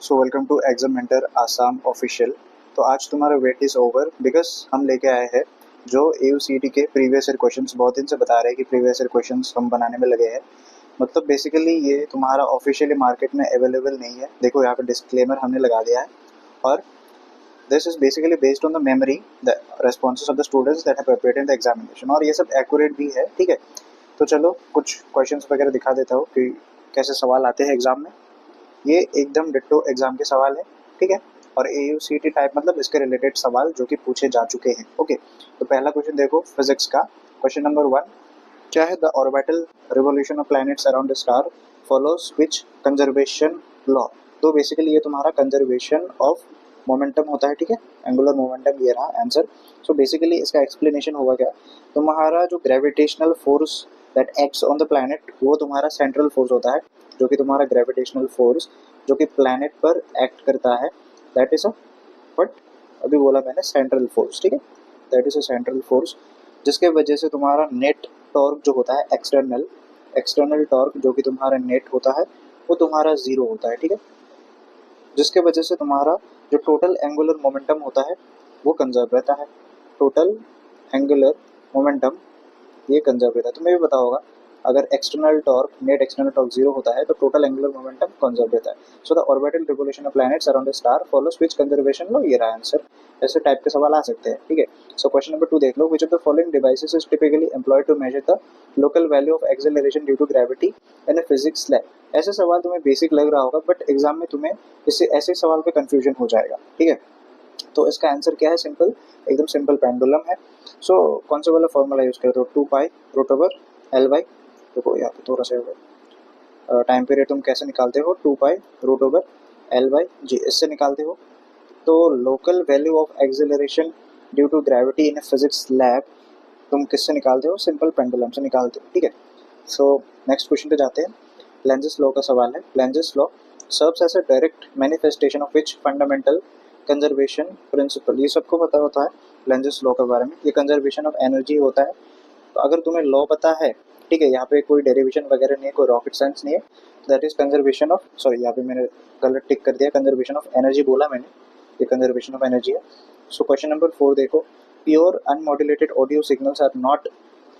So welcome to exam mentor Assam official. तो आज तुम्हारा वेट इज़ ओवर बिकॉज हम लेके आए हैं जो AUCT के प्रीवियस ईयर क्वेश्चंस। बहुत दिन से बता रहे हैं कि प्रीवियस ईयर क्वेश्चंस हम बनाने में लगे हैं। मतलब बेसिकली ये तुम्हारा ऑफिशियली मार्केट में अवेलेबल नहीं है। देखो यहाँ पे डिस्क्लेमर हमने लगा दिया है। और this is basically based on the memory the responses of the students that have prepared in the examination, और ये सब एक्यूरेट भी है। ठीक है, तो चलो कुछ क्वेश्चंस वगैरह दिखा देता हूँ कि कैसे सवाल आते हैं एग्जाम में। ये एकदम डिट्टो एग्जाम के सवाल है। ठीक है, और AUCT टाइप मतलब इसके रिलेटेड सवाल जो कि पूछे जा चुके हैं। ओके, तो पहला क्वेश्चन देखो फिजिक्स का। क्वेश्चन नंबर 1, क्या है the orbital revolution of planets around the star follows which conservation law. तो बेसिकली ये तुम्हारा कंजर्वेशन ऑफ मोमेंटम होता है। ठीक है, एंगुलर मोमेंटम ये रहा आंसर। सो बेसिकली इसका एक्सप्लेनेशन होगा क्या, तुम्हारा जो gravitational force that acts on the planet वो तुम्हारा सेंट्रल फोर्स होता है, जो कि तुम्हारा ग्रेविटेशनल फोर्स जो कि प्लैनेट पर एक्ट करता है, दैट इज अ बट अभी बोला मैंने सेंट्रल फोर्स। ठीक है, that is a central force, जिसके वजह से तुम्हारा नेट टॉर्क जो होता है एक्सटर्नल एक्सटर्नल टॉर्क जो कि तुम्हारा नेट होता है वो तुम्हारा जीरो होता है। ठीक है, जिसके वजह से तुम्हारा जो टोटल एंगुलर मोमेंटम होता है वो कंजर्व रहता है। टोटल एंगुलर मोमेंटम ये कंजर्व रहता है। तुम्हें भी पता होगा अगर external torque net external torque zero होता है तो टोटल एंगुलर मोमेंटम कंजर्व रहता है। So the orbital revolution of planets around the star follows which conservation law. ये रहा आंसर। ऐसे टाइप के सवाल आ सकते हैं। ठीक है, सो क्वेश्चन नंबर 2 देख लो। Which of the following devices is typically employed to measure the local value of acceleration due to gravity in a physics lab. ऐसे सवाल तुम्हें बेसिक लग रहा होगा बट एग्जाम में तुम्हें इससे ऐसे सवाल पे कंफ्यूजन हो जाएगा। ठीक है, तो इसका आंसर क्या है, सिंपल, एकदम सिंपल पेंडुलम है। सो कौन से वाला फॉर्मूला यूज करते हो, 2 pi root over L by. देखो यहाँ पे थोड़ा सा टाइम पीरियड तुम कैसे निकालते हो, 2 pi root over L by G, इससे निकालते हो। तो local value of acceleration due to gravity in physics lab तुम किससे निकालते हो, सिंपल पेंडुलम से निकालते हो। ठीक है, सो नेक्स्ट क्वेश्चन पे जाते हैं। लेंजेस लॉ का सवाल है। Lenz's law serves as a direct manifestation of which fundamental conservation principle. ये सबको पता होता है लेंजेस लॉ के बारे में। ये कंजर्वेशन ऑफ एनर्जी होता है। तो अगर तुम्हें लॉ पता है, ठीक है, यहाँ पे कोई डेरिवेशन वगैरह नहीं है, कोई रॉकेट साइंस नहीं है, that is conservation of, sorry यहाँ पे मैंने गलत टिक कर दिया, कंजर्वेशन ऑफ एनर्जी बोला मैंने, ये कंजर्वेशन ऑफ एनर्जी है। सो क्वेश्चन नंबर 4 देखो। Pure unmodulated audio signals are not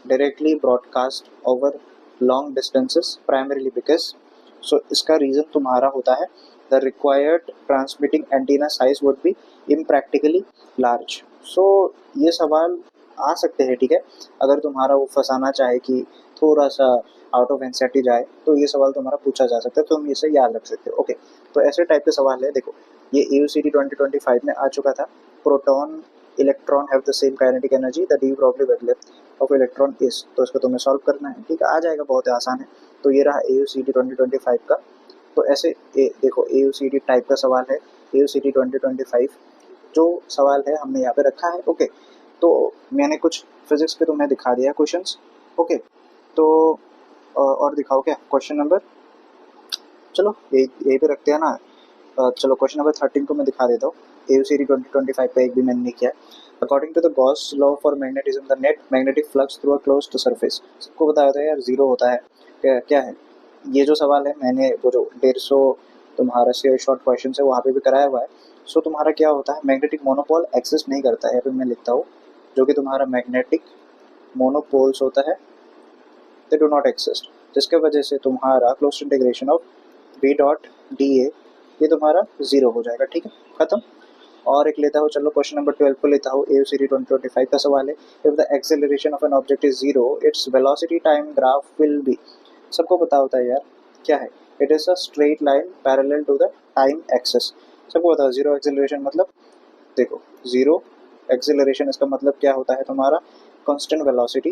directly broadcast over long distances primarily because. So इसका रीजन तुम्हारा होता है the required transmitting antenna size would be impractically large. So ये सवाल आ सकते हैं। ठीक है, अगर तुम्हारा वो फंसाना चाहे कि थोड़ा सा आउट ऑफ एनसीईआरटी जाए तो ये सवाल तुम्हारा पूछा जा सकता है, तो तुम इसे याद रख सकते हो। ओके, तो ऐसे टाइप के सवाल है। देखो ये AUCT 2025 में आ चुका था। Proton electron have the same kinetic energy the de Broglie wavelength of electron is. तो इसको तुम्हें सॉल्व करना है। ठीक है, आ जाएगा, बहुत आसान है। तो ये रहा AUCT 2025 का। तो ऐसे देखो AUCT टाइप का सवाल है। AUCT 2025 जो सवाल है हमने यहाँ पे रखा है। ओके, तो मैंने कुछ फिजिक्स के तुम्हें दिखा दिया क्वेश्चंस। ओके, तो और दिखाओ क्या क्वेश्चन नंबर, चलो यही पे रखते हैं ना। चलो क्वेश्चन नंबर 13 को मैं दिखा देता हूँ। AUCT 2025 पे एक भी मैंने नहीं किया। According to the Gauss law for magnetism the net magnetic flux through a closed surface. सबको बताया था यार, जीरो होता है। क्या है ये जो सवाल है, मैंने वो जो 150 तुम्हारा से शॉर्ट क्वेश्चन है वहाँ पे भी कराया हुआ है। सो तुम्हारा क्या होता है, मैग्नेटिक मोनोपोल एक्सिस्ट नहीं करता है। यहाँ पे मैं लिखता हूँ जो कि तुम्हारा मैग्नेटिक मोनोपोल्स होता है, दे डू नॉट एक्सिस्ट, जिसके वजह से तुम्हारा close integration of B dot d A ये तुम्हारा जीरो हो जाएगा। ठीक है, खत्म। और एक लेता हूँ, चलो क्वेश्चन नंबर 12 को लेता हूँ। AUCT 2025 का सवाल है। If the acceleration of an object is zero its velocity time graph will be. सबको पता होता है यार, क्या है, it is a straight line parallel to the time axis. सबको पता है जीरो एक्सेलरेशन मतलब, देखो जीरो एक्सेलरेशन इसका मतलब क्या होता है, तुम्हारा कांस्टेंट वेलोसिटी,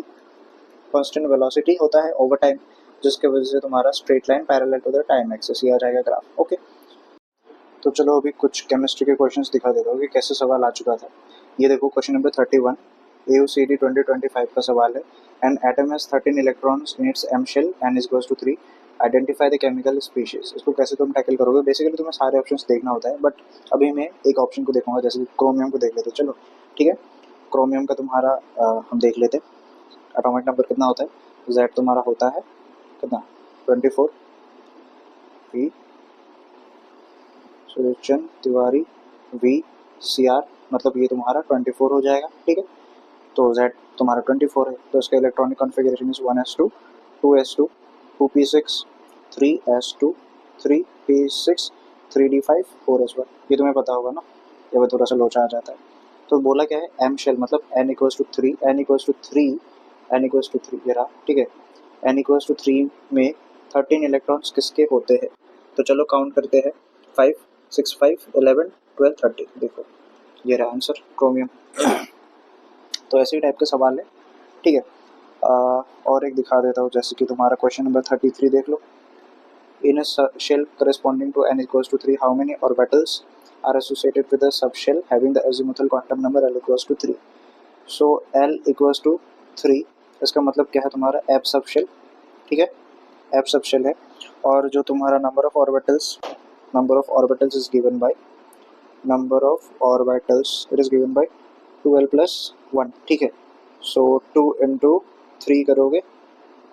कांस्टेंट वेलोसिटी होता है ओवर टाइम, जिसके वजह से तुम्हारा straight line parallel to the time axis ये आ जाएगा ग्राफ। ओके, तो चलो अभी कुछ केमिस्ट्री के क्वेश्चंस दिखा देता हूँ कि कैसे सवाल आ चुका था। ये देखो क्वेश्चन नंबर 31 AUCT 2025 का सवाल है। An atom has 13 electrons in its M shell n is equals to 3, identify the chemical species. इसको कैसे तुम टैकल करोगे, बेसिकली तुम्हें सारे ऑप्शंस देखना होता है बट अभी मैं एक ऑप्शन को देखूंगा, जैसे क्रोमियम को देख लेते। चलो ठीक है, क्रोमियम का तुम्हारा हम देख लेते। एटॉमिक नंबर कितना होता है, Z तुम्हारा होता है कितना, 24 V सूरज चंद तिवारी VCR, मतलब ये तुम्हारा 24 हो जाएगा, ठीक है। तो Z तुम्हारा 24 है, तो इसका electronic configuration is 1s2 2s2 2p6 3s2 3p6 3d5 4s1। ये तुम्हें पता होगा ना, ये वो थोड़ा सा लोचा आ जाता है। तो बोला क्या है, एम शेल मतलब n equals to 3 n equals to 3 n equals to 3 ये रहा, ठीक है। n इक्वल्स टू 3 में 13 इलेक्ट्रॉन्स किसके होते हैं, तो चलो काउंट करते हैं। 5 6 5 11 12 13, देखो ये रहा आंसर, क्रोमियम। तो ऐसे ही टाइप के सवाल है, ठीक है। और एक दिखा देता हूँ, जैसे कि तुम्हारा क्वेश्चन नंबर 33 देख लो। इन अ shell corresponding to n equals to 3, how many orbitals are associated with a subshell having the azimuthal quantum number l equals to 3? So l equals to 3, इसका मतलब क्या है तुम्हारा एफ सबशेल, ठीक है, एफ सबशेल है। और जो तुम्हारा number of orbitals is given by it is given by 2l plus 1, ठीक है। सो 2 इंटू 3 करोगे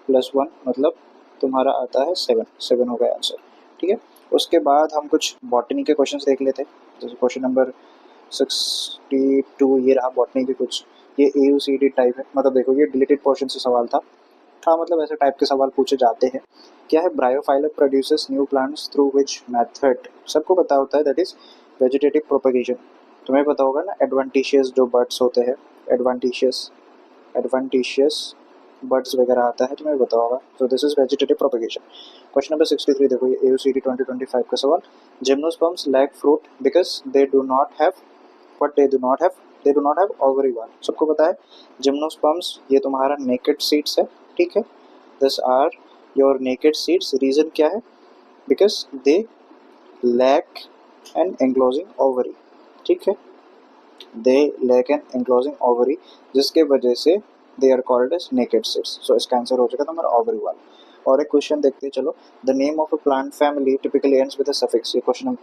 प्लस 1, मतलब तुम्हारा आता है 7 हो गया आंसर, ठीक है। उसके बाद हम कुछ बॉटनी के क्वेश्चंस देख लेते हैं, जैसे क्वेश्चन नंबर 62 ये रहा बॉटनी के कुछ। ये AUCD टाइप है, मतलब देखो ये डिलीटेड पोर्शन से सवाल था, मतलब ऐसे टाइप के सवाल पूछे जाते हैं। क्या है, Bryophyllum produces new plants through which method, सबको पता होता है, दैट इज वेजिटेटिव प्रोपगेशन। तुम्हें पता होगा ना, एडवांटिशियस जो बर्ड्स होते हैं, एडवांटिशियस बर्ड्स वगैरह आता है, तुम्हें पता होगा। So this is vegetative propagation. Question number 63 देखो, ये AUCD 2025 का सवाल। Gymnosperms lack fruit because they do not have what they do not have ovary wall. सबको पता है जिम्नोस्पर्म्स ये तुम्हारा नेकेड सीड्स है, ठीक है। This are your naked seeds. Reason क्या है, because they lack an enclosing ovary, ठीक है, they lack an enclosing ovary, जिसके वजह से they are called as naked seeds. So इसका आंसर हो जाएगा तुम्हारा ओवरी वाल। और एक क्वेश्चन देखते हैं चलो। The name of a plant family typically ends with a suffix. ये क्वेश्चन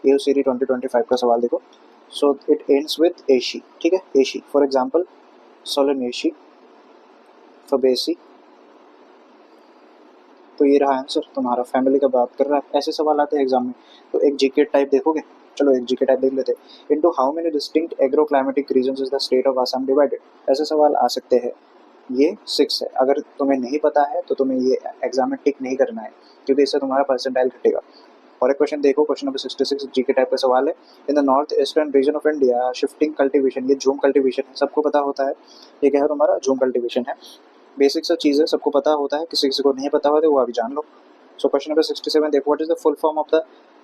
AUCD 2025 का सवाल देखो। सो इट एंड्स विद एशी, ठीक है, एशी। For example सोलेनेशी, फबेसी। तो ये रहा आंसर तुम्हारा, फैमिली का बात कर रहा है। ऐसे सवाल आते हैं एग्जाम में। तो एक जीके टाइप देखोगे, चलो एक जीके टाइप देख लेते हैं। Into how many distinct agroclimatic regions is the state of Assam divided. ऐसे सवाल आ सकते हैं। ये 6 है, अगर तुम्हें नहीं पता है तो तुम्हें ये एग्जाम में टिक नहीं करना है, क्योंकि इससे तुम्हारा परसेंटाइल घटेगा। और एक क्वेश्चन देखो, क्वेश्चन नंबर 66 जीके टाइप का सवाल है। In the north eastern region of India shifting cultivation, ये झूम कल्टीवेशन है, सबको पता होता है। ये क्या है तुम्हारा, झूम कल्टीवेशन है। बेसिक सा चीज़ है, सबको पता होता है, किसी किसी को नहीं पता होता है, वो अभी जान लो। सो क्वेश्चन नंबर 67 देखो, what is the full form of the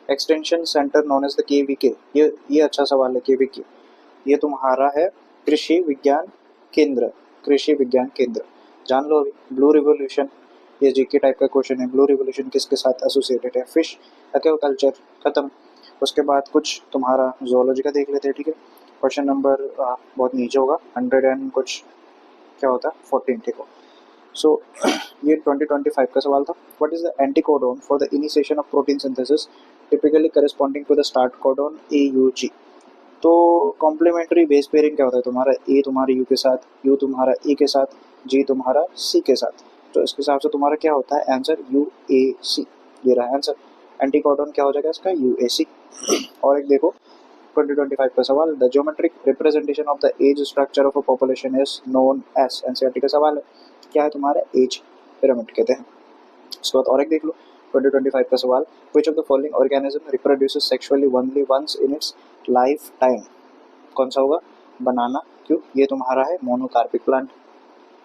extension centre known as the KVK। ये अच्छा सवाल है, KVK ये तुम्हारा है कृषि विज्ञान केंद्र, कृषि विज्ञान केंद्र, जान लो अभी। ब्लू रिवोल्यूशन, ये जीके टाइप का क्वेश्चन है। ब्लू रिवोल्यूशन किसके साथ एसोसिएटेड है, फिश एक्वाकल्चर, खत्म। उसके बाद कुछ तुम्हारा जोलॉजी का देख लेते हैं, ठीक है। क्वेश्चन नंबर बहुत नीचे होगा, 100 एंड कुछ क्या होता है 14, ठीक हो। सो ये 2025 का सवाल था। What is the anticodon for the initiation of protein synthesis typically corresponding to the start codon AUG। तो कॉम्प्लीमेंट्री बेस पेयरिंग क्या होता है तुम्हारा, ए तुम्हारा यू के साथ, यू तुम्हारा ए के साथ, जी तुम्हारा सी के साथ। तो इसके हिसाब से तुम्हारा क्या होता है आंसर, UAC, ये रहा आंसर। एंटीकोडोन क्या हो जाएगा इसका, UAC। और एक देखो 2025 का सवाल, the geometric representation of the age structure of a population is known as. NCERT का सवाल है, क्या है तुम्हारा, एज पिरामिड कहते हैं। उसके बाद और एक देख लो 2025 का सवाल, which of the following organism reproduces sexually only once in its life time. कौन सा होगा, बनाना। क्यों, ये तुम्हारा है मोनोकार्पिक प्लांट,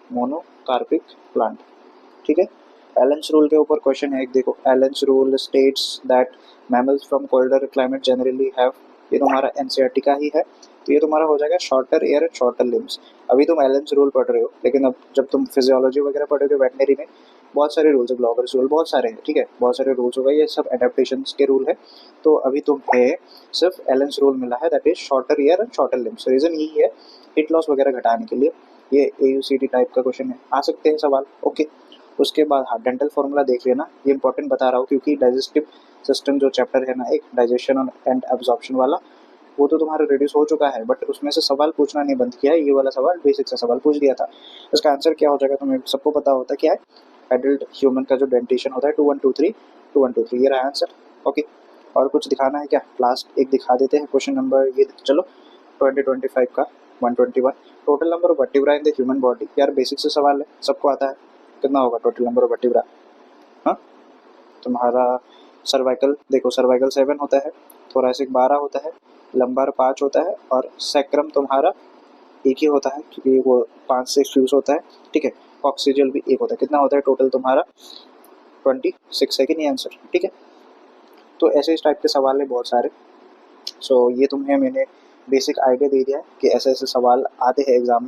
मोनोकार्पिक प्लांट, ठीक है। एलेंस रूल के ऊपर क्वेश्चन है एक देखो। एलेंस rule states that mammals from colder climate generally have, ये तुम्हारा एनसीईआरटी का ही है। तो ये तुम्हारा हो जाएगा shorter air and shorter limbs. अभी तुम एलेंस रूल पढ़ रहे हो, लेकिन अब जब तुम फिजियोलॉजी वगैरह पढ़ोगे वेटनरी में, बहुत सारे रूल्स है, ग्लोबर्स रूल बहुत सारे हैं, ठीक है, बहुत सारे रूल्स हो गए, ये सब एडेप्टेशंस के रूल है। तो अभी तुम्हें सिर्फ एलेंस रूल मिला है, that is shorter ear and shorter limbs. Reason यही है हिट लॉस वगैरह घटाने के लिए। ये AUCD टाइप का क्वेश्चन है, आ सकते हैं सवाल, ओके। उसके बाद हाँ, डेंटल फॉर्मूला देख लेना, ये इंपॉर्टेंट बता रहा हूँ, क्योंकि डाइजेस्टिव सिस्टम जो चैप्टर है ना, एक डाइजेशन एंड एब्जॉर्प्शन वाला, वो तो तुम्हारा रिड्यूस हो चुका है, बट उसमें से सवाल पूछना नहीं बंद किया है। ये वाला सवाल बेसिक सा सवाल पूछ दिया था। इसका आंसर क्या हो जाएगा, तुम्हें सबको पता होता है क्या है, एडल्ट ह्यूमन का जो डेंटिशन होता है 2123 2123, ये रहा आंसर, ओके। और कुछ दिखाना है क्या? लास्ट एक दिखा देते हैं क्वेश्चन नंबर, ये चलो 2025 का 121, total number of vertebra in the human body. यार बेसिक से सवाल है, सबको आता है। कितना होगा टोटल नंबर ऑफ वर्टिब्रा? हाँ, तुम्हारा सर्वाइकल देखो, सर्वाइकल 7 होता है, थोरैसिक 12 होता है, लंबार 5 होता है, और सैक्रम तुम्हारा एक ही होता है क्योंकि वो 5 से फ्यूज होता है, ठीक है। ऑक्सीजन भी एक होता है। कितना होता है टोटल तुम्हारा? 26 है कि नहीं आंसर? ठीक है। तो ऐसे इस टाइप के सवाल है बहुत सारे। सो ये तुम्हें मैंने बेसिक आइडिया दे दिया है कि ऐसे ऐसे सवाल आते हैं एग्जाम में।